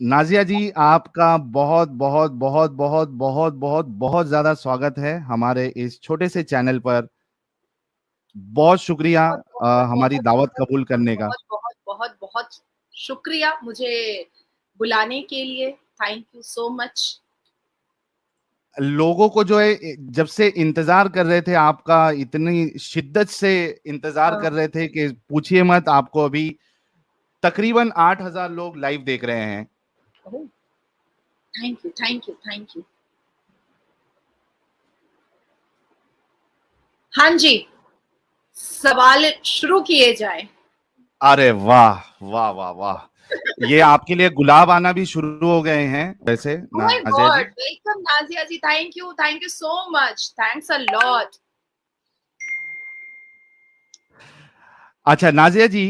नाजिया जी, आपका बहुत बहुत बहुत बहुत बहुत बहुत बहुत ज्यादा स्वागत है हमारे इस छोटे से चैनल पर। बहुत शुक्रिया बहुत बहुत हमारी बहुत दावत बहुत कबूल करने का। बहुत बहुत बहुत बहुत शुक्रिया मुझे बुलाने के लिए। Thank you so much. लोगों को जो है जब से इंतजार कर रहे थे, आपका इतनी शिद्दत से इंतजार कर रहे थे कि पूछिए मत। आपको अभी तकरीबन 8,000 लोग लाइव देख रहे हैं। Thank you thank you thank you. हाँ जी, सवाल शुरू किए जाए। अरे वाह वाह वाह वाह, ये आपके लिए गुलाब आना भी शुरू हो गए हैं वैसे Oh my Nazia ji. God, welcome Nazia ji, thank you so much, thanks a lot। अच्छा नाजिया जी,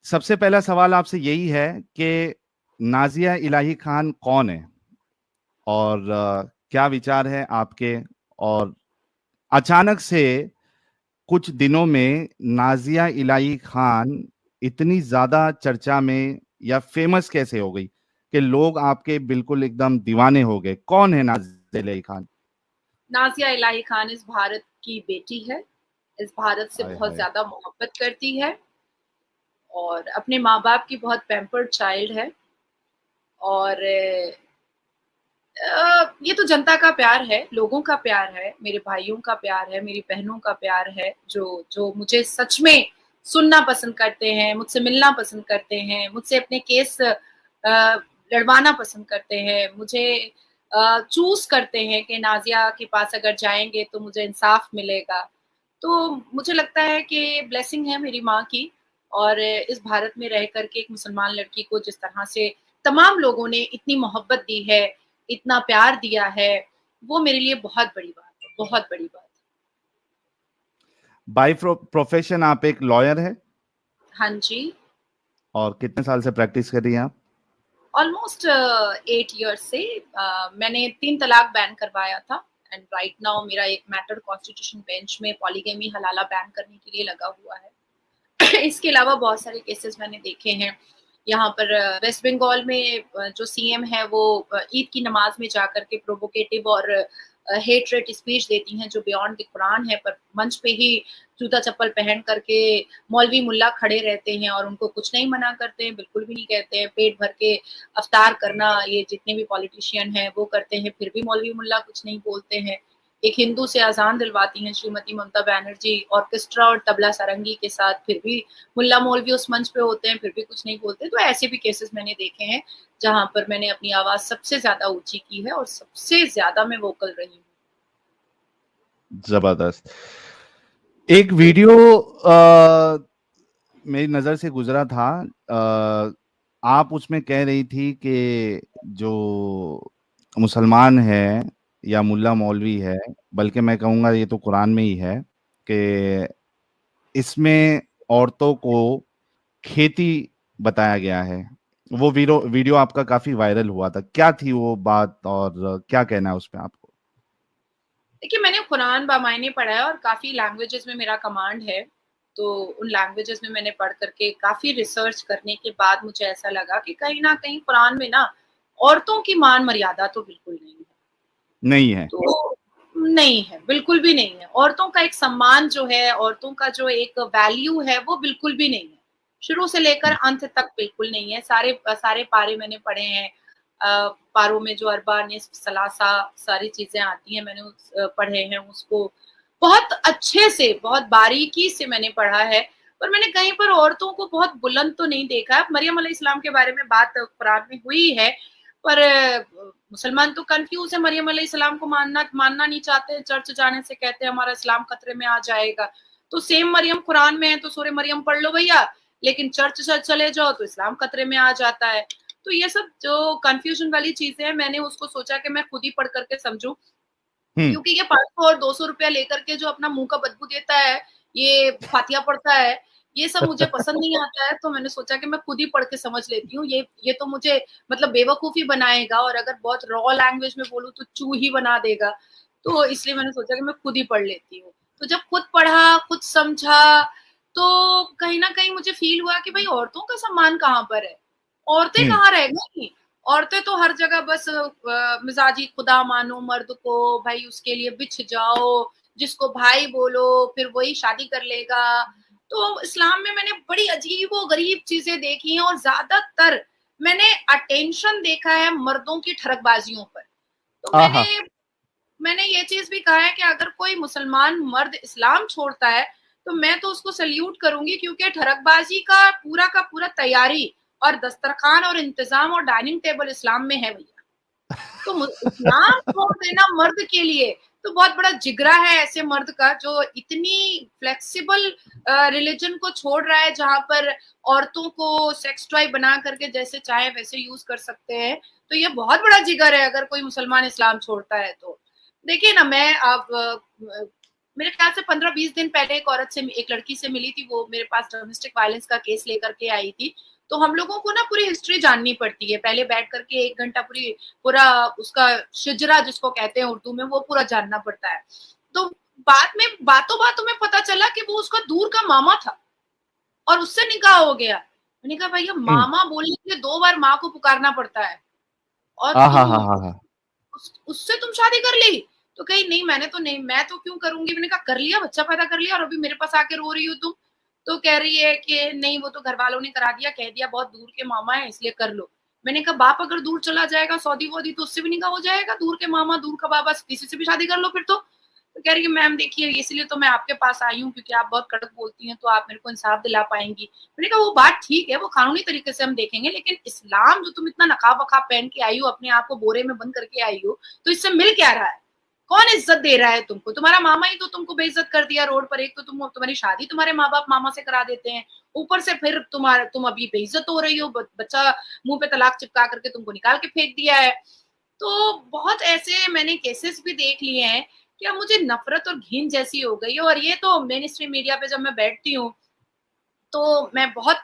सबसे पहला सवाल आपसे यही है कि नाजिया इलाही खान कौन है, और क्या विचार है आपके। और अचानक से कुछ दिनों में नाजिया इलाही खान इतनी ज्यादा चर्चा में या फेमस कैसे हो गई कि लोग आपके बिल्कुल एकदम दीवाने हो गए। कौन है नाजिया इलाही खान? नाजिया इलाही खान इस भारत की बेटी है, इस भारत से हाय बहुत हाय। ज्यादा मोहब्बत करती है और अपने माँ बाप की बहुत पैम्पर्ड चाइल्ड है। और ये तो जनता का प्यार है, लोगों का प्यार है, मेरे भाइयों का प्यार है, मेरी बहनों का प्यार है, जो जो मुझे सच में सुनना पसंद करते हैं, मुझसे मिलना पसंद करते हैं, मुझसे अपने केस लड़वाना पसंद करते हैं, मुझे चूज करते हैं कि नाजिया के पास अगर जाएंगे तो मुझे इंसाफ मिलेगा। तो मुझे लगता है कि ब्लेसिंग है मेरी माँ की। और इस भारत में रह करके एक मुसलमान लड़की को जिस तरह से तमाम लोगों ने इतनी मोहब्बत दी है, इतना प्यार दिया है, वो मेरे लिए बहुत बड़ी बात है, बहुत बड़ी बात है। बाय प्रोफेशन आप एक लॉयर है, हाँ जी। और कितने साल से प्रैक्टिस कर रही हैं आप? ऑलमोस्ट 8 ईयर्स से मैंने 3 तलाक बैन करवाया था। एंड राइट नाउ मेरा एक मैटर कॉन्स्टिट्यूशन बेंच में पॉलीगेमी हलाला बैन करने के लिए लगा हुआ है। इसके अलावा बहुत सारे केसेस मैंने देखे हैं। यहाँ पर वेस्ट बंगाल में जो सीएम है वो ईद की नमाज में जाकर के प्रोवोकेटिव और हेट रेट स्पीच देती हैं जो बियॉन्ड द कुरान है, पर मंच पे ही जूता चप्पल पहन करके मौलवी मुल्ला खड़े रहते हैं और उनको कुछ नहीं मना करते हैं, बिल्कुल भी नहीं कहते हैं। पेट भर के अफ्तार करना ये जितने भी पॉलिटिशियन हैं वो करते हैं, फिर भी मौलवी मुल्ला कुछ नहीं बोलते हैं। एक हिंदू से अजान दिलवाती हैं श्रीमती ममता बनर्जी ऑर्केस्ट्रा और तबला सारंगी के साथ, फिर भी मुल्ला मौलवी उस मंच पे होते हैं, फिर भी कुछ नहीं बोलते। तो ऐसे भी केसेस मैंने देखे हैं जहां पर मैंने अपनी आवाज सबसे ज्यादा ऊंची की है और सबसे ज्यादा मैं वोकल रही हूँ। जबरदस्त। एक वीडियो मेरी नजर से गुजरा था। आप उसमें कह रही थी कि जो मुसलमान है या मुल्ला मौलवी है, बल्कि मैं कहूँगा ये तो कुरान में ही है कि इसमें औरतों को खेती बताया गया है। वो वीडियो आपका काफी वायरल हुआ था। क्या थी वो बात, और क्या कहना है उस पे आपको? देखिए, मैंने कुरान बामायने पढ़ा है और काफी लैंग्वेजेस में मेरा कमांड है। तो उन लैंग्वेजेस में मैंने पढ़ करके काफी रिसर्च करने के बाद मुझे ऐसा लगा कि कहीं ना कहीं कुरान में ना औरतों की मान मर्यादा तो बिल्कुल नहीं है। नहीं है। तो नहीं है, बिल्कुल भी नहीं है। औरतों का एक सम्मान जो है, औरतों का जो एक वैल्यू है वो बिल्कुल भी नहीं है। शुरू से लेकर अंत तक बिल्कुल नहीं है। सारे सारे पारे मैंने पढ़े हैं। पारों में जो अरबा, निस्फ, सलासा सारी चीजें आती हैं मैंने पढ़े हैं उसको। बहुत अच्छे से, बहुत बारीकी से मैंने पढ़ा है। पर मैंने कहीं पर औरतों को बहुत बुलंद तो नहीं देखा। मरियम अलैहिस्सलाम के बारे में बात कुरान में हुई है, पर मुसलमान तो कंफ्यूज है। मरियम अलैहिस्सलाम को मानना नहीं चाहते, चर्च जाने से कहते हैं हमारा इस्लाम खतरे में आ जाएगा। तो सेम मरियम कुरान में है तो सूरह मरियम पढ़ लो भैया, लेकिन चर्च चले जाओ तो इस्लाम खतरे में आ जाता है। तो ये सब जो कंफ्यूजन वाली चीजें हैं, मैंने उसको सोचा कि मैं खुद ही पढ़ करके समझूं। हम्म। क्योंकि ये 500 और 200 रुपया लेकर के जो अपना मुंह का बदबू देता है, ये फातिया पढ़ता है, ये सब मुझे पसंद नहीं आता है। तो मैंने सोचा कि मैं खुद ही पढ़ के समझ लेती हूँ। ये तो मुझे मतलब बेवकूफ ही बनाएगा, और अगर बहुत रॉ लैंग्वेज में बोलूँ तो चू ही बना देगा। तो इसलिए मैंने सोचा कि मैं खुद ही पढ़ लेती हूँ। तो जब खुद पढ़ा, खुद समझा, तो कहीं ना कहीं मुझे फील हुआ कि भाई औरतों का सम्मान कहाँ पर है। औरतें कहाँ रह गई? औरतें तो हर जगह बस मिजाजी खुदा मानो मर्द को, भाई उसके लिए बिछ जाओ, जिसको भाई बोलो फिर वही शादी कर लेगा। तो इस्लाम में मैंने बड़ी अजीबो-गरीब चीज़ें देखी हैं और ज़्यादातर मैंने अटेंशन देखा है मर्दों की ठरकबाजियों पर। तो आहा! मैंने ये चीज़ भी कहा है कि अगर कोई मुसलमान मर्द इस्लाम छोड़ता है, तो मैं तो उसको सैल्यूट करूँगी, क्योंकि ठरकबाजी का पूरा तैयारी और दस्तरखान और इंतज़ाम और डाइनिंग टेबल इस्लाम में है भैया। तो इस्लाम छोड़ देना मर्द के लिए तो बहुत बड़ा जिगरा है ऐसे मर्द का, जो इतनी फ्लेक्सिबल रिलीजन को छोड़ रहा है, जहां पर औरतों को सेक्स टॉय बना करके जैसे चाहे वैसे यूज कर सकते हैं। तो ये बहुत बड़ा जिगर है अगर कोई मुसलमान इस्लाम छोड़ता है तो। देखिए ना, मैं अब मेरे ख्याल से 15-20 दिन पहले एक लड़की से मिली थी, वो मेरे पास डोमेस्टिक वायलेंस का केस लेकर के आई थी। तो हम लोगों को ना पूरी हिस्ट्री जाननी पड़ती है, पहले बैठ करके 1 घंटा पूरा उसका शिजरा जिसको कहते हैं उर्दू में, वो पूरा जानना पड़ता है। तो बाद में बातों में पता चला कि वो उसका दूर का मामा था और उससे निकाह हो गया। मैंने कहा भैया, हुँ। मामा बोलने के लिए 2 बार माँ को पुकारना पड़ता है और तुम आहाहाहा! उससे तुम शादी कर ली? तो कही नहीं, मैंने तो नहीं, मैं तो क्यों करूंगी। मैंने कहा कर लिया, बच्चा पैदा कर लिया और अभी मेरे पास आके रो रही हो तुम। तो कह रही है कि नहीं, वो तो घर वालों ने करा दिया, कह दिया बहुत दूर के मामा है इसलिए कर लो। मैंने कहा बाप अगर दूर चला जाएगा सऊदी वोदी तो उससे भी निकाह हो जाएगा, दूर के मामा दूर का बाबा किसी से भी शादी कर लो फिर तो कह रही है मैम देखिए इसलिए तो मैं आपके पास आई हूँ क्योंकि आप बहुत कड़क बोलती हैं, तो आप मेरे को इंसाफ दिला पाएंगी। मैंने कहा वो बात ठीक है, वो कानूनी तरीके से हम देखेंगे, लेकिन इस्लाम जो तुम इतना नकाब वकाब पहन के आई हो, अपने आप को बोरे में बंद करके आई हो, तो इससे मिल क्या रहा है? कौन इज्जत दे रहा है तुमको? तुम्हारा मामा ही तो तुमको बेइज्जत कर दिया रोड पर। एक तो तुम्हारी शादी तुम्हारे माँ बाप मामा से करा देते हैं, ऊपर से फिर तुम अभी बेइज्जत हो रही हो, बच्चा मुंह पे तलाक चिपका करके तुमको निकाल के फेंक दिया है। तो बहुत ऐसे मैंने केसेस भी देख लिए हैं कि अब मुझे नफरत और घिन जैसी हो गई है। और ये तो मेन स्ट्रीम मीडिया पे जब मैं बैठती हूँ तो मैं बहुत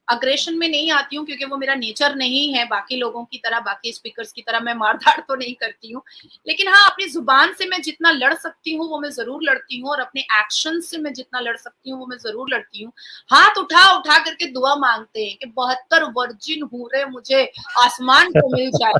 अग्रेशन में नहीं आती हूँ, क्योंकि वो मेरा नेचर नहीं है बाकी लोगों की तरह, बाकी स्पीकर्स की तरह मैं मारधाड़ तो नहीं करती हूँ। लेकिन हाँ, अपनी जुबान से मैं जितना लड़ सकती हूँ वो मैं जरूर लड़ती हूँ, और अपने एक्शन से मैं जितना लड़ सकती हूँ वो मैं जरूर लड़ती हूँ। हाथ उठा उठा करके दुआ मांगते हैं कि 72 वर्जिन हूरे मुझे आसमान को मिल जाए।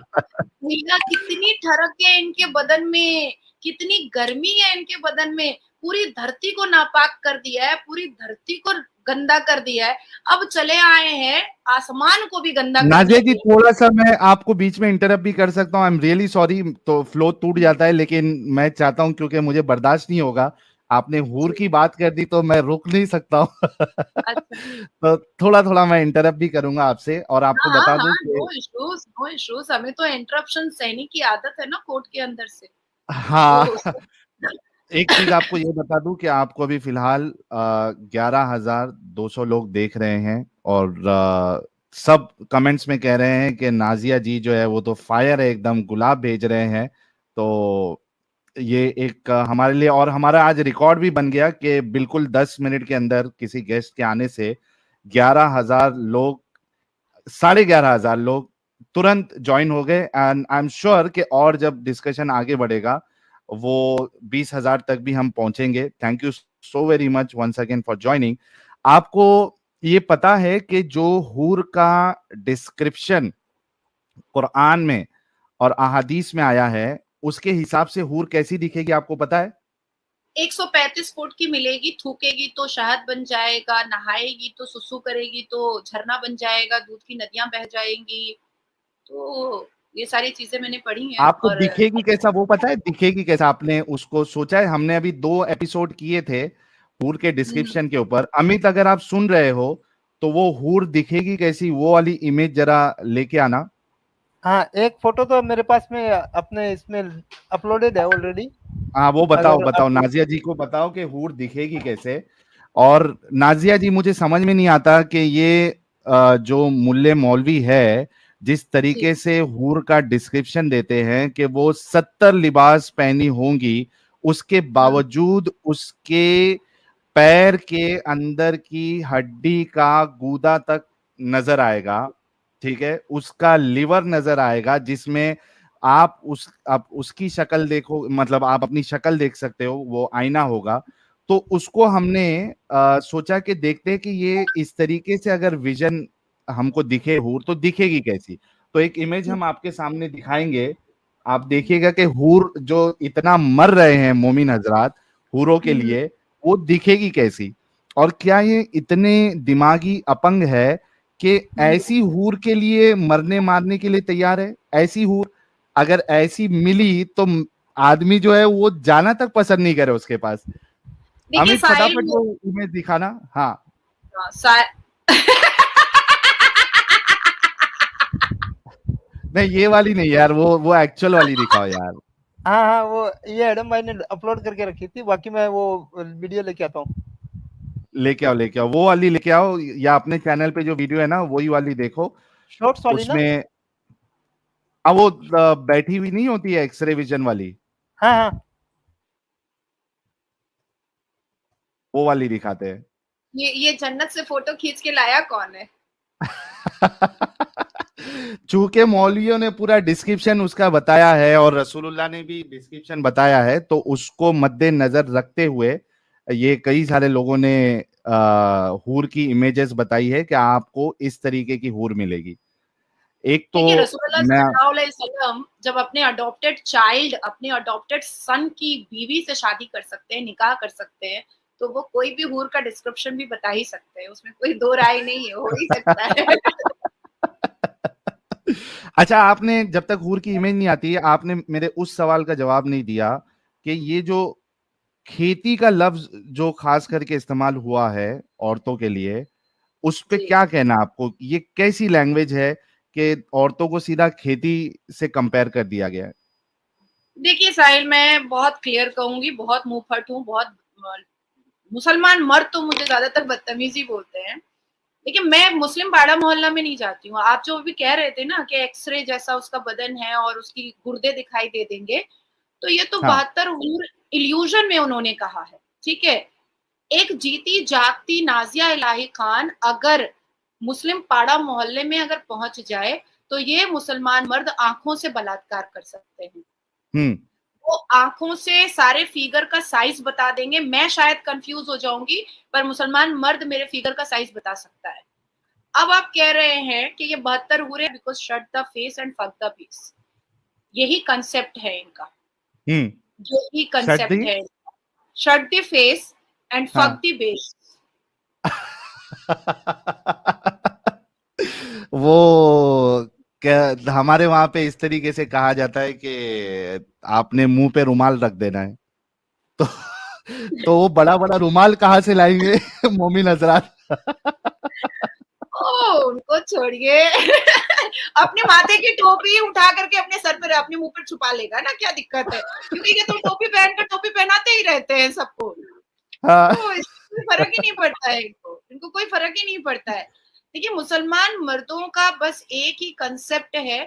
भैया कितनी ठरक है इनके बदन में, कितनी गर्मी है इनके बदन में, पूरी धरती को नापाक कर दिया है, पूरी धरती को गंदा कर दिया है। अब चले आए हैं आसमान को भी गंदा करने नाज़िया जी, के लिए। थोड़ा-सा मैं आपको बीच में इंटरप्ट भी कर सकता हूँ, आई एम रियली सॉरी, तो फ्लो टूट जाता है, लेकिन मैं चाहता हूँ क्योंकि मुझे बर्दाश्त नहीं होगा। आपने हूर जी, की बात कर दी तो मैं रुक नहीं सकता हूँ। अच्छा। तो थोड़ा-थोड़ा मैं इंटरप्ट भी करूँगा आपसे और आपको हाँ, बता दूँ हाँ, कि नो इश्यूज़, हमें तो इंटरप्शन सहने की आदत है ना कोर्ट के अंदर से। हाँ, तो एक चीज़ आपको ये बता दूँ कि आपको अभी फ़िलहाल 11,200 लोग देख रहे हैं और सब कमेंट्स में कह रहे हैं कि नाज़िया जी जो है वो तो फायर है, एकदम गुलाब भेज रहे हैं। तो ये एक हमारे लिए, और हमारा आज रिकॉर्ड भी बन गया कि बिल्कुल 10 मिनट के अंदर किसी गेस्ट के आने से 11,000 लोग, 11,500 लोग तुरंत जॉइन हो गए। एंड आई एम श्योर कि और जब डिस्कशन आगे बढ़ेगा वो 20,000 तक भी हम पहुंचेंगे। Thank you so very much once again for joining. आपको ये पता है कि जो हूर का डिस्क्रिप्शन कुरान में और अहादीस में आया है, उसके हिसाब से हूर कैसी दिखेगी आपको पता है? 135 फुट की मिलेगी, थूकेगी तो शहद बन जाएगा, नहाएगी तो सुसु करेगी तो झरना बन जाएगा, दूध की नदियां बह जाएंगी। तो ये सारी चीजें मैंने पढ़ी हैं। आपको और दिखेगी कैसा वो पता है? दिखेगी कैसा आपने उसको सोचा है? हमने अभी 2 एपिसोड किए थे हूर के डिस्क्रिप्शन के ऊपर। अमित, अगर आप सुन रहे हो तो वो हूर दिखेगी कैसी, वो वाली इमेज जरा लेके आना। हाँ, एक फोटो तो मेरे पास में अपने इसमें अपलोडेड है ऑलरेडी। हाँ, वो बताओ अगर बताओ, आप नाजिया जी को बताओ कि हूर दिखेगी कैसे। और नाजिया जी, मुझे समझ में नहीं आता कि ये जो मुल्ले मौलवी है, जिस जी, तरीके से हूर का डिस्क्रिप्शन देते हैं कि वो 70 लिबास पहनी होंगी, उसके हाँ, बावजूद उसके पैर के अंदर की हड्डी का गूदा तक नजर आएगा, ठीक है, उसका लिवर नजर आएगा, जिसमें आप उसकी शक्ल देखो, मतलब आप अपनी शक्ल देख सकते हो, वो आईना होगा। तो उसको हमने सोचा कि देखते हैं कि ये इस तरीके से अगर विजन हमको दिखे हूर तो दिखेगी कैसी। तो एक इमेज हम आपके सामने दिखाएंगे, आप देखिएगा कि हूर जो इतना मर रहे हैं मोमिन हजरात हूरों के लिए, वो दिखेगी कैसी। और क्या ये इतने दिमागी अपंग है कि ऐसी हूर के लिए मरने मारने के लिए तैयार है। ऐसी हूर अगर ऐसी मिली तो आदमी जो है वो जाना तक पसंद नहीं करे उसके पास। देखिए अमित साहिल, फटाफट वो इमेज दिखाना। हाँ हाँ, सा- नहीं ये वाली नहीं यार, वो एक्चुअल वाली दिखाओ यार। हाँ हाँ, वो ये एडम भाई ने अपलोड करके रखी थी, बाकी मैं वो वीडियो लेके आता हूँ। लेके आओ वो वाली लेके आओ, या अपने चैनल पे जो वीडियो है ना वही वाली देखो। शॉर्ट्स वाली ना? उसमें अब वो बैठी हुई नहीं होती है एक्सरे विजन वाली, हाँ हाँ, वो वाली दिखाते हैं। ये जन्नत से फोटो खींच के लाया कौन है? चूंकि मौलवियों ने पूरा डिस्क्रिप्शन उसका बताया है और रसूलुल्लाह ने भी डिस्क्रिप्शन बताया है, तो उसको मद्देनजर रखते हुए ये कई सारे लोगों ने हूर की इमेजेस बताई है कि आपको इस तरीके की हूर मिलेगी। एक तो देखिए रसूलुल्लाह मैं सल्लल्लाहु अलैहि वसल्लम जब अपने अडॉप्टेड चाइल्ड, अपने अडॉप्टेड सन की बीवी से शादी कर सकते हैं, निकाह कर सकते हैं, तो वो कोई भी हूर का डिस्क्रिप्शन भी बता ही सकते हैं, उसमें कोई दो राय नहीं है, हो ही सकता है। अच्छा, आपने जब तक हूर की इमेज नहीं आती है, आपने मेरे उस सवाल का जवाब नहीं दिया कि ये जो खेती का लफ्ज जो खास करके इस्तेमाल हुआ है औरतों के लिए, उस पे जी, क्या कहना आपको? ये कैसी लैंग्वेज है कि औरतों को सीधा खेती से कंपेयर कर दिया गया है? देखिए साहिल, मैं बहुत क्लियर कहूंगी, बहुत मुंहफट हूँ, बहुत मुसलमान मर्द तो मुझे ज्यादातर बदतमीजी बोलते हैं, लेकिन मैं मुस्लिम पाड़ा मोहल्ला में नहीं जाती हूँ। आप जो भी कह रहे थे ना कि एक्सरे जैसा उसका बदन है और उसकी गुर्दे दिखाई दे देंगे, तो ये तो हाँ 72 हूर इल्यूजन में उन्होंने कहा है, ठीक है। एक जीती जागती नाजिया इलाही खान अगर मुस्लिम पाड़ा मोहल्ले में अगर पहुंच जाए, तो ये मुसलमान मर्द आंखों से बलात्कार कर सकते हैं। हम्म वो आंखों से सारे फिगर का साइज बता देंगे। मैं शायद कंफ्यूज हो जाऊंगी, पर मुसलमान मर्द मेरे फिगर का साइज बता सकता है। अब आप कह रहे हैं कि ये 72 हुए because shut the face and fuck the base, यही कंसेप्ट है इनका, हम्म यही कंसेप्ट सर्दी है। Shut the face and fuck हाँ द बेस। वो क्या हमारे वहां पे इस तरीके से कहा जाता है कि आपने मुंह पे रुमाल रख देना है। तो तो वो बड़ा बड़ा रुमाल कहाँ से लाएंगे मोमिन हजरात? उनको छोड़िए। अपने माथे की टोपी उठा करके अपने सर पर अपने मुंह पर छुपा लेगा ना, क्या दिक्कत है? क्योंकि ये तो टोपी पहनकर टोपी पहनाते ही रहते हैं सबको, हाँ तो इससे कोई फर्क ही नहीं पड़ता है इनको कोई फर्क ही नहीं पड़ता है। देखिए मुसलमान मर्दों का बस एक ही कंसेप्ट है,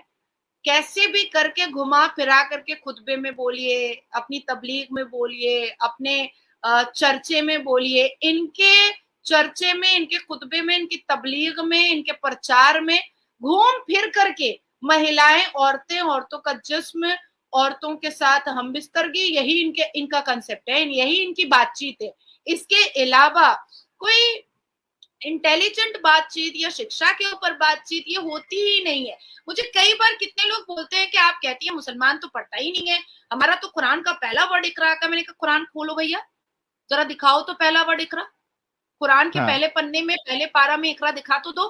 कैसे भी करके घुमा फिरा करके खुतबे में बोलिए, अपनी तबलीग में बोलिए, अपने चर्चे में बोलिए, इनके चर्चे में, इनके खुतबे में, इनकी तबलीग में, इनके प्रचार में घूम फिर करके महिलाएं, औरतें, औरतों का जिस्म, औरतों के साथ हम बिस्तरगी, यही इनका कंसेप्ट है, यही इनकी बातचीत है। इसके अलावा कोई इंटेलिजेंट बातचीत या शिक्षा के ऊपर बातचीत ये होती ही नहीं है। मुझे कई बार कितने लोग बोलते हैं कि आप कहती हैं मुसलमान तो पढ़ता ही नहीं है, हमारा तो कुरान का पहला वर्ड इकरा का। मैंने कहा कुरान खोलो भैया, जरा दिखाओ तो पहला वर्ड इकरा। कुरान के हाँ पहले पन्ने में पहले पारा में इकरा दिखा तो दो।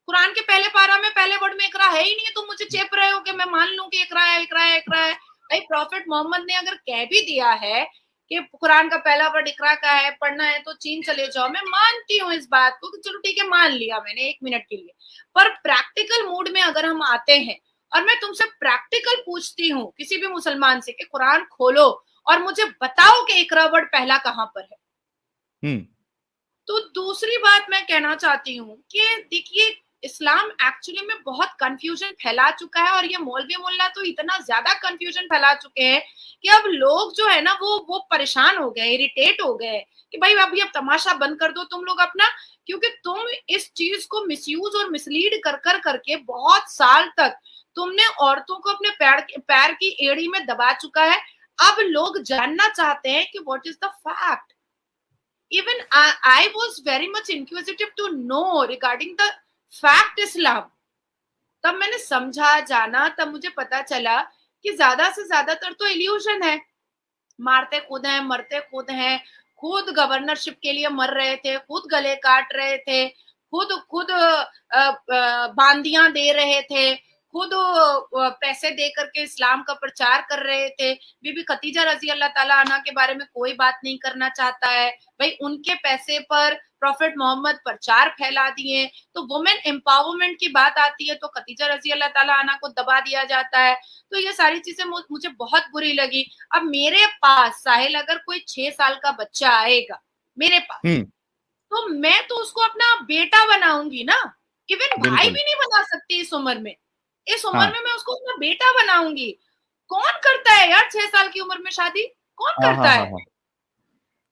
कुरान के पहले पारा में पहले वर्ड में इकरा है ही नहीं है, तुम मुझे चेप रहे हो कि मैं मान लूं कि इकरा है, इकरा है, इकरा है। भाई प्रॉफिट मोहम्मद ने अगर कह भी दिया है कि कुरान का पहला वर्ड इकरा का है, पढ़ना है तो चीन चले जाओ, मैं मानती हूँ इस बात को कि चलो ठीक है, मान लिया मैंने एक मिनट के लिए। पर प्रैक्टिकल मूड में अगर हम आते हैं और मैं तुमसे प्रैक्टिकल पूछती हूँ किसी भी मुसलमान से कि कुरान खोलो और मुझे बताओ कि इकरा वर्ड पहला कहाँ पर है। हम्म तो दूसरी बात मैं कहना चाहती हूँ कि देखिए इस्लाम एक्चुअली में बहुत कंफ्यूजन फैला चुका है, और ये मौलवी मुल्ला तो इतना ज्यादा कंफ्यूजन फैला चुके हैं कि अब लोग जो है ना वो परेशान हो गए, इरिटेट हो गए कि भाई अभी अब तमाशा बंद कर दो तुम लोग अपना, क्योंकि तुम इस चीज को मिसयूज और मिसलीड कर कर करके बहुत साल तक तुमने औरतों को अपने पैर की एड़ी में दबा चुका है। अब लोग जानना चाहते हैं कि what is the fact. Even I was very much inquisitive to know regarding the fact Islam. तब मैंने समझा, जाना, तब मुझे पता चला कि ज्यादा से ज्यादातर तो इल्यूशन है। मारते खुद हैं, मरते खुद हैं, खुद गवर्नरशिप के लिए मर रहे थे, खुद गले काट रहे थे, खुद खुद बांदियां दे रहे थे, खुद पैसे दे करके इस्लाम का प्रचार कर रहे थे। बीबी खतीजा रजी अल्लाह ताला अन्हा के बारे में कोई बात नहीं करना चाहता है भाई, उनके पैसे पर प्रॉफिट मोहम्मद प्रचार फैला दिए। तो वुमेन एम्पावरमेंट की बात आती है तो खतीजा रजी अल्लाह ताला अन्हा को दबा दिया जाता है। तो ये सारी चीजें मुझे बहुत बुरी लगी। अब मेरे पास साहिल अगर कोई 6 साल का बच्चा आएगा मेरे पास, तो मैं तो उसको अपना बेटा बनाऊंगी ना। इवन भाई भी नहीं बना सकती इस उम्र में। इस उम्र में मैं उसको अपना बेटा बनाऊंगी। कौन करता है यार 6 साल की उम्र में शादी? कौन करता है?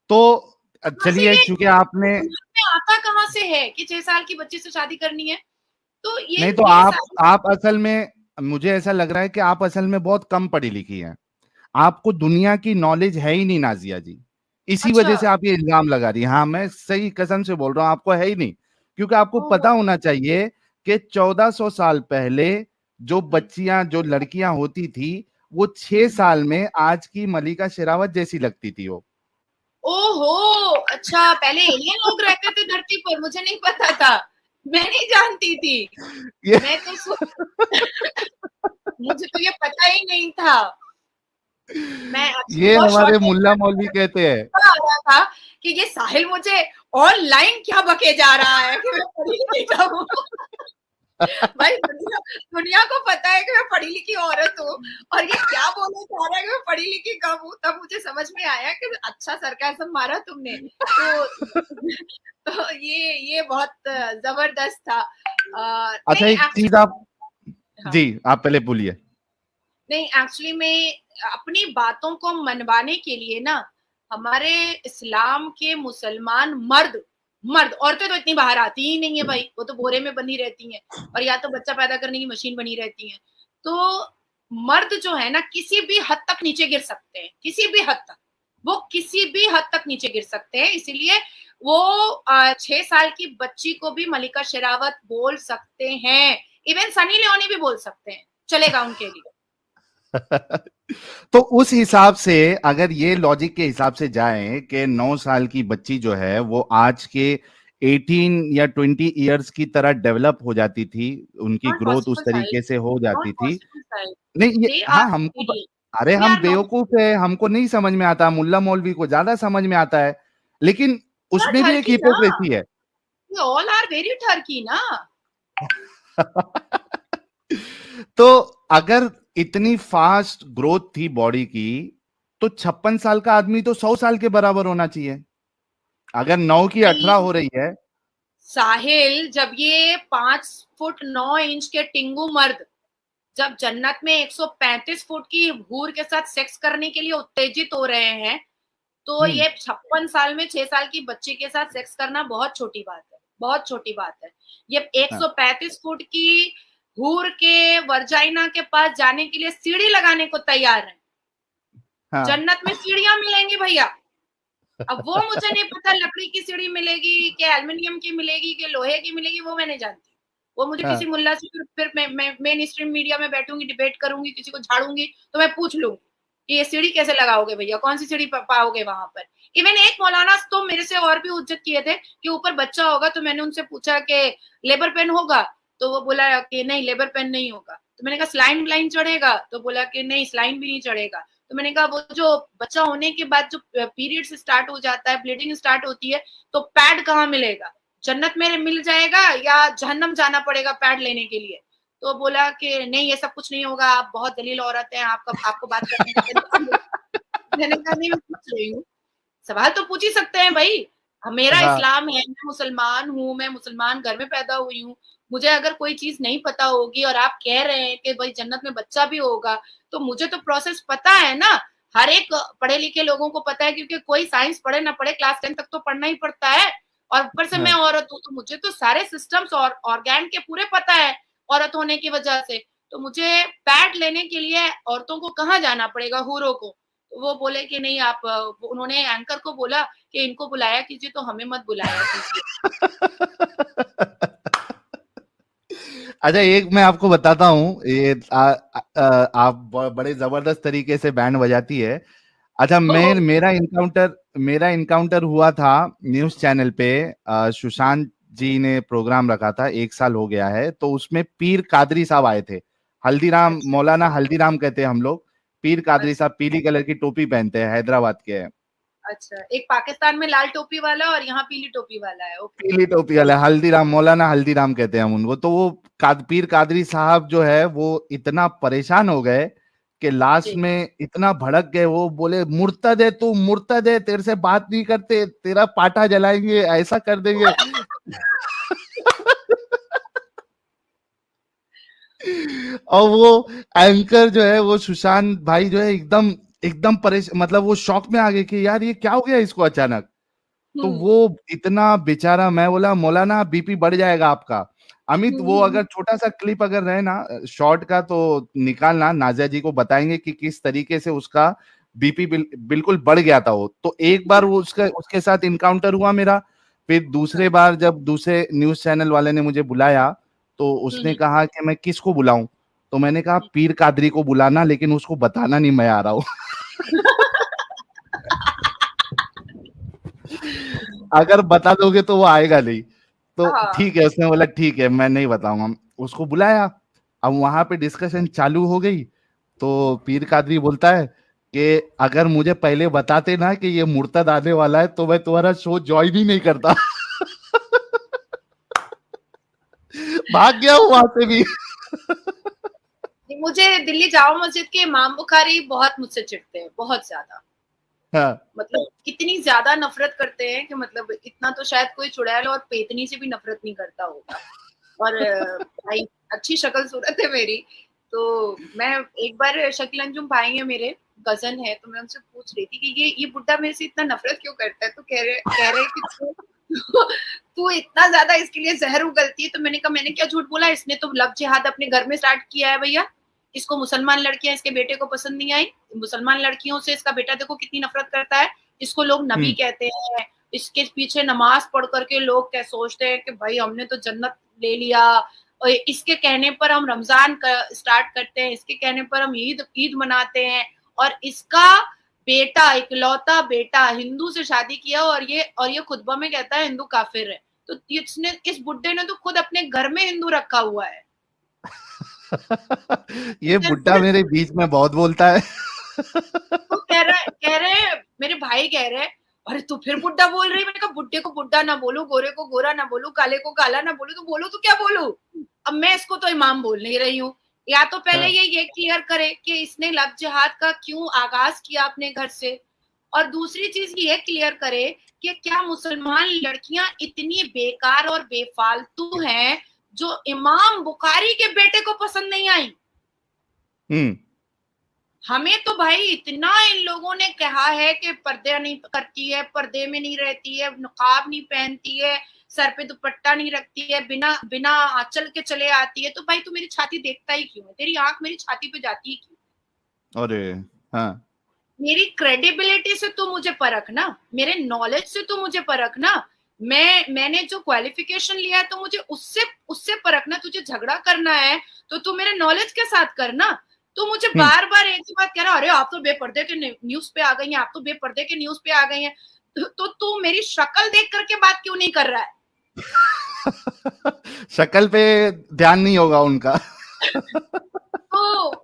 तो चलिए, चूंकि आपने आता कहाँ से है कि 6 साल की बच्ची से शादी करनी है? तो ये नहीं, तो आप असल में, मुझे ऐसा लग रहा है कि आप असल में बहुत कम पढ़ी लिखी हैं। आपको दुनिया की नॉलेज है ही नहीं नाजिया जी, इसी वजह से आप ये इल्जाम लगा रही हैं। हाँ, मैं सही कसम से बोल रहा हूँ, आपको है ही नहीं। क्योंकि आपको पता होना चाहिए कि 1400 साल पहले जो बच्चियां, जो लड़कियां होती थी, वो 6 साल में आज की मलिका शेरावत जैसी लगती थी वो। ओहो, अच्छा, पहले एलियन लोग रहते थे धरती पर, मुझे नहीं पता था, मैं नहीं जानती थी। मैं तो मुझे तो ये पता ही नहीं था। मैं ये हमारे मुल्ला मौलवी कहते हैं आ रहा था कि ये साहिल मुझे ऑनलाइन क्या बके जा रहा है कि मैं पढ़ी लिखी जाऊं। भाई दुनिया को पता है कि मैं पढ़ी लिखी औरत हूँ और ये क्या बोलना चाह रहा है कि मैं पढ़ी लिखी कम हूँ। तब मुझे समझ में आया कि अच्छा सरकाज़म मारा तुमने। तो ये बहुत जबरदस्त था। अच्छा, एक चीज आप जी, आप पहले बोलिए। नहीं, एक्चुअली में अपनी बातों को मनवाने के लिए ना, हमारे इस्लाम के मुसलमान मर्द, औरतें तो इतनी बाहर आती ही नहीं है भाई, वो तो बोरे में बंधी रहती हैं और या तो बच्चा पैदा करने की मशीन बनी रहती हैं। तो मर्द जो है ना, किसी भी हद तक नीचे गिर सकते हैं, किसी भी हद तक, वो किसी भी हद तक नीचे गिर सकते हैं। इसीलिए वो 6 साल की बच्ची को भी मलिका शेरावत बोल सकते हैं, इवन सनी लियोनी भी बोल सकते हैं, चलेगा उनके लिए। तो उस हिसाब से, अगर ये लॉजिक के हिसाब से जाएं कि 9 साल की बच्ची जो है वो आज के 18 या 20 इयर्स की तरह डेवलप हो जाती थी, उनकी ग्रोथ उस तरीके से हो जाती थी। नहीं, ये हाँ, हमको, अरे हम बेवकूफ है, हमको नहीं समझ में आता, मुल्ला मौलवी को ज्यादा समझ में आता है, लेकिन उसमें भी एक हिपोक्रेसी है। ऑल आर वेरी ठरकी ना। तो अगर इतनी फास्ट ग्रोथ थी बॉडी की, तो 56 साल का आदमी तो 100 साल के बराबर होना चाहिए। अगर 9 की 18 हो रही है। साहिल, जब ये 5 फुट 9 इंच के टिंगू मर्द जब जन्नत में 135 फुट की हूर के साथ सेक्स करने के लिए उत्तेजित हो रहे हैं, तो ये 56 साल में 6 साल की बच्ची के साथ सेक्स करना बहुत छोटी बात है, बहुत छोटी बात है। ये 135 फुट की हूर के वर्जाइना के पास जाने के लिए सीढ़ी लगाने को तैयार है। हाँ। जन्नत में सीढ़ियां मिलेंगी भैया। अब वो मुझे नहीं पता लकड़ी की सीढ़ी मिलेगी कि एल्युमिनियम की मिलेगी कि लोहे की मिलेगी, वो मैं नहीं जानती। वो मुझे किसी मुल्ला से फिर मैं मेन स्ट्रीम मीडिया में बैठूंगी, डिबेट करूंगी, किसी को झाड़ूंगी तो मैं पूछ लूंगी कि ये सीढ़ी कैसे लगाओगे भैया, कौन सी सीढ़ी पाओगे वहां पर। इवन एक मौलाना तो मेरे से और भी हुज्जत किए थे कि ऊपर बच्चा होगा, तो मैंने उनसे पूछा कि लेबर पेन होगा, तो वो बोला कि नहीं लेबर पेन नहीं होगा। तो मैंने कहा स्लाइन ब्लाइन चढ़ेगा, तो बोला कि नहीं स्लाइन भी नहीं चढ़ेगा। तो मैंने कहा वो जो बच्चा होने के बाद जो पीरियड्स स्टार्ट हो जाता है, ब्लीडिंग स्टार्ट होती है, तो पैड कहाँ मिलेगा? जन्नत में मिल जाएगा या जहन्नम जाना पड़ेगा पैड लेने के लिए? तो बोला कि नहीं ये सब कुछ नहीं होगा, आप बहुत दलील औरत हैं, आपको बात करने का। मैंने कहा नहीं, मैं पूछ रही हूँ, सवाल तो पूछ ही सकते हैं भाई। मेरा इस्लाम है, मैं मुसलमान हूँ, मैं मुसलमान घर में पैदा हुई हूँ। मुझे अगर कोई चीज नहीं पता होगी और आप कह रहे हैं कि भाई जन्नत में बच्चा भी होगा, तो मुझे तो प्रोसेस पता है ना। हर एक पढ़े लिखे लोगों को पता है, क्योंकि कोई साइंस पढ़े ना पढ़े क्लास 10 तक तो पढ़ना ही पड़ता है। और ऊपर से मैं औरत हूँ, तो मुझे तो सारे सिस्टम्स और ऑर्गेन के पूरे पता है औरत होने की वजह से। तो मुझे पैड लेने के लिए औरतों को कहाँ जाना पड़ेगा, हूरों को? वो बोले कि नहीं आप, उन्होंने एंकर को बोला कि इनको बुलाया कीजिए, तो हमें मत बुलाया कीजिए। अच्छा, एक मैं आपको बताता हूँ, ये आप बड़े जबरदस्त तरीके से बैंड बजाती है। अच्छा, मेरा इनकाउंटर हुआ था न्यूज चैनल पे। सुशांत जी ने प्रोग्राम रखा था, 1 साल हो गया है, तो उसमें पीर कादरी साहब आए थे। हल्दीराम, अच्छा मौलाना हल्दीराम कहते हैं हम लोग। पीर कादरी अच्छा साहब पीली कलर की टोपी पहनते हैं, हैदराबाद के हैं। अच्छा, एक पाकिस्तान में लाल टोपी वाला और यहाँ पीली टोपी वाला है। ओके। पीली टोपी वाला हल्दीराम, मौलाना हल्दीराम कहते हैं हम उनको। तो वो पीर कादरी साहब जो है वो इतना परेशान हो गए कि लास्ट जी। में इतना भड़क गए, वो बोले मुर्तद है तू, मुर्तद है, तेरे से बात नहीं करते, तेरा पाटा जलाएंगे, ऐसा कर देंगे। और वो एंकर जो है, वो सुशांत भाई जो है, एकदम एकदम परेशान, मतलब वो शॉक में आ गए कि यार ये क्या हो गया इसको अचानक। तो हम्म वो इतना बेचारा, मैं बोला मौलाना बीपी बढ़ जाएगा आपका। अमित, वो हम्म। अगर छोटा सा क्लिप अगर रहे ना शॉर्ट का, तो निकालना, नाजिया जी को बताएंगे कि किस तरीके से उसका बीपी बिल्कुल बढ़ गया था। वो तो एक बार वो उसके साथ इनकाउंटर हुआ मेरा। फिर दूसरे बार जब दूसरे न्यूज चैनल वाले ने मुझे बुलाया, तो उसने हम्म। कहा कि मैं किसको बुलाऊं। तो मैंने कहा पीर कादरी को बुलाना, लेकिन उसको बताना नहीं मैं आ रहा हूँ। अगर बता दोगे तो वो आएगा नहीं। तो हाँ। ठीक है, उसने बोला ठीक है मैं नहीं बताऊंगा। उसको बुलाया। अब वहां पे डिस्कशन चालू हो गई। तो पीर कादरी बोलता है कि अगर मुझे पहले बताते ना कि ये मुर्तद आने वाला है, तो मैं तुम्हारा शो ज्वाइन ही नहीं करता। भाग गया हूं वहां से भी। मुझे दिल्ली जामा मस्जिद के इमाम बुखारी बहुत मुझसे चिढ़ते हैं, बहुत ज्यादा। हाँ, मतलब इतनी ज्यादा नफरत करते हैं कि मतलब इतना तो शायद कोई चुड़ैल और पेतनी से भी नफरत नहीं करता होगा। और भाई अच्छी शक्ल सूरत है मेरी, तो मैं एक बार शकील अंजुम भाई है मेरे, कजन है, तो मैं उनसे पूछ रही थी कि ये बुड्ढा मेरे से इतना नफरत क्यों करता है। तो कह रहे कि तू इतना ज्यादा इसके लिए जहर उगलती है। तो मैंने कहा मैंने क्या झूठ बोला, इसने तो लव जिहाद अपने घर में स्टार्ट किया है भैया। इसको मुसलमान लड़कियां इसके बेटे को पसंद नहीं आई, मुसलमान लड़कियों से इसका बेटा देखो कितनी नफरत करता है। इसको लोग नबी कहते हैं, इसके पीछे नमाज पढ़ करके लोग क्या सोचते हैं कि भाई हमने तो जन्नत ले लिया। और इसके कहने पर हम रमजान स्टार्ट करते हैं, इसके कहने पर हम ईद मनाते हैं। और इसका बेटा, इकलौता बेटा हिंदू से शादी किया, और ये खुतबा में कहता है हिंदू काफिर है। तो इसने, इस बुड्ढे ने तो खुद अपने घर में हिंदू रखा हुआ है। ये बुड्ढा मेरे बीच में बहुत बोलता है। तो कह रहे मेरे भाई कह रहे अरे तू फिर बुड्ढा बोल रही है। मैंने कहा बुड्ढे को बुड्ढा ना बोलू, गोरे को गोरा ना बोलू, काले को काला ना बोलू, तो बोलू तो क्या बोलू। अब मैं इसको तो इमाम बोल नहीं रही हूँ। या तो पहले ये क्लियर करे कि इसने लव जिहाद का क्यों आगाज किया अपने घर से, और दूसरी चीज ये क्लियर करे कि क्या मुसलमान लड़कियां इतनी बेकार और बेफालतू हैं जो इमाम बुखारी के बेटे को पसंद नहीं आई। हमें तो भाई इतना इन लोगों ने कहा है कि पर्दे नहीं करती है, पर्दे में नहीं रहती है, नकाब नहीं पहनती है, सर पे दुपट्टा नहीं रखती है, बिना बिना आंचल के चले आती है। तो भाई तू मेरी छाती देखता ही क्यों है, तेरी आंख मेरी छाती पे जाती ही क्यों। अरे हाँ, मेरी क्रेडिबिलिटी से तो मुझे परख ना, मेरे नॉलेज से तो मुझे परख ना। मैंने जो क्वालिफिकेशन लिया है तो मुझे उससे परखना। तुझे झगड़ा करना है तो तू मेरे नॉलेज के साथ करना। तो मुझे बार बार एक ही बात कह रहा, अरे आप तो बेपर्दे के न्यूज पे आ गई हैं, आप तो बेपर्दे के न्यूज पे आ गई हैं। तो तू मेरी शक्ल देख करके बात क्यों नहीं कर रहा है। शक्ल पे ध्यान नहीं होगा उनका। तो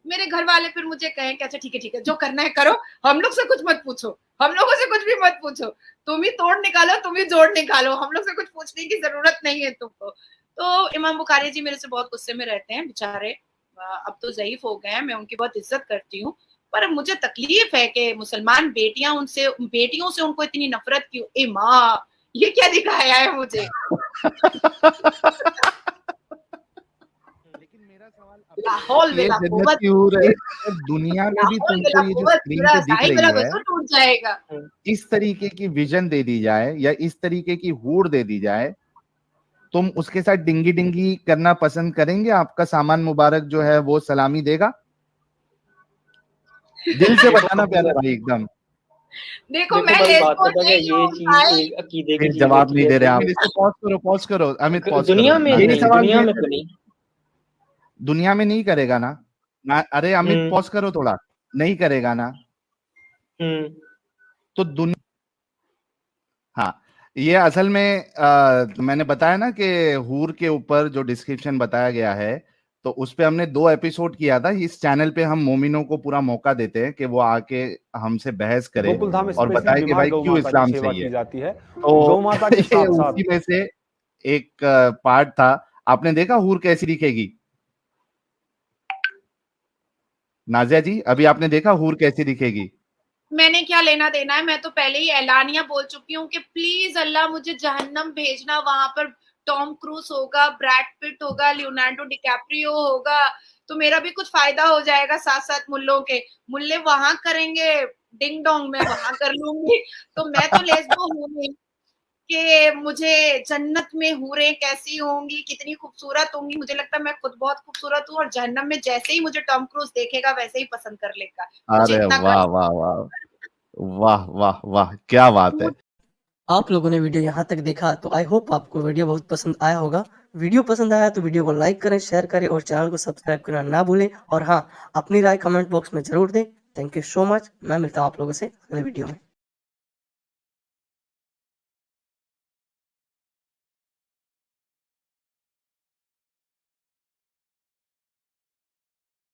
मेरे घर वाले फिर मुझे कहें कि अच्छा ठीक है जो करना है करो, हम लोग से कुछ मत पूछो, हम लोगों से कुछ भी मत पूछो, तुम ही तोड़ निकालो, तुम ही जोड़ निकालो, हम लोग से कुछ पूछने की जरूरत नहीं है तुमको। तो इमाम बुखारी जी मेरे से बहुत गुस्से में रहते हैं बेचारे, अब तो ज़ईफ हो गए हैं, मैं उनकी बहुत इज्जत करती हूँ। पर मुझे तकलीफ है कि मुसलमान बेटियों से उनको इतनी नफरत क्यों। ए माँ, ये क्या दिखाया है मुझे। लेकिन मेरा सवाल लाहौल ये वेला जन्नत कुव्वत, की हूर है, और दुनिया में भी लाहौल तुमको वेला ये जो कुव्वत, स्क्रीन पूरा पे दिख साहिब रही मेरा है, वजूद टूट जाएगा। इस तरीके की विजन दे दी जाए या इस तरीके की हूर दे दी जाए, तुम उसके साथ डिंगी डिंगी करना पसंद करेंगे? आपका सामान मुबारक जो है वो सलामी देगा? दिल से बताना प्यारे भाई एकदम। देखो देखो मैं भाई, बात लेसबोन पता क्या, नहीं ये हूँ चीज भाई। एक अकीदे की फिर चीज जवाब होती नहीं है। दे रहे आप। देखो इसको पॉज करो, पॉज करो अमित, पॉज करो। दुनिया में यही नहीं, सवाल दुनिया मेरे में से तो नहीं। दुनिया में नहीं करेगा ना। अरे अमित पॉज करो थोड़ा, नहीं करेगा ना। तो दुनिया, हाँ, ये असल में मैंने बताया ना कि हूर के ऊपर जो डिस्क्रिप्शन बताया गया है, तो उस पे हमने 2 एपिसोड किया था। इस चैनल पे हम मोमिनों को पूरा मौका देते हैं कि वो आके हमसे बहस करे और बताए कि भाई क्यों इस्लाम सही है। जाती है तो गौ माता के ये साथ साथ उसी में से एक पार्ट था। आपने देखा हूर कैसी दिखेगी? नाजिया जी, अभी आपने देखा हूर कैसी दिखेगी? मैंने क्या लेना देना है, मैं तो पहले ही ऐलानिया बोल चुकी हूँ कि प्लीज अल्लाह मुझे जहन्नम भेजना, वहां पर टॉम क्रूज होगा, ब्रैड पिट होगा, लियोनार्डो डिकैप्रियो होगा, तो मेरा भी कुछ फायदा हो जाएगा। साथ साथ मुल्लों के मुल्ले वहां करेंगे डिंग डोंग, मैं वहां कर लूंगी। तो मैं तो लेस्बो हूँ नहीं कि मुझे जन्नत में हूरें कैसी होंगी, कितनी खूबसूरत होंगी। मुझे लगता है मैं खुद बहुत खूबसूरत हूँ और जहन्नम में जैसे ही मुझे टॉम क्रूज देखेगा वैसे ही पसंद कर लेगा। मुझे अरे इतना वाह वाह वाह वाह वाह वाह, क्या बात है। आप लोगों ने वीडियो यहाँ तक देखा तो आई होप आपको वीडियो बहुत पसंद आया होगा। वीडियो पसंद आया तो वीडियो को लाइक करें, शेयर करें और चैनल को सब्सक्राइब करना ना भूलें। और हाँ, अपनी राय कमेंट बॉक्स में जरूर दें। Thank you so much. मैं मिलता हूँ आप लोगों से अगले वीडियो में।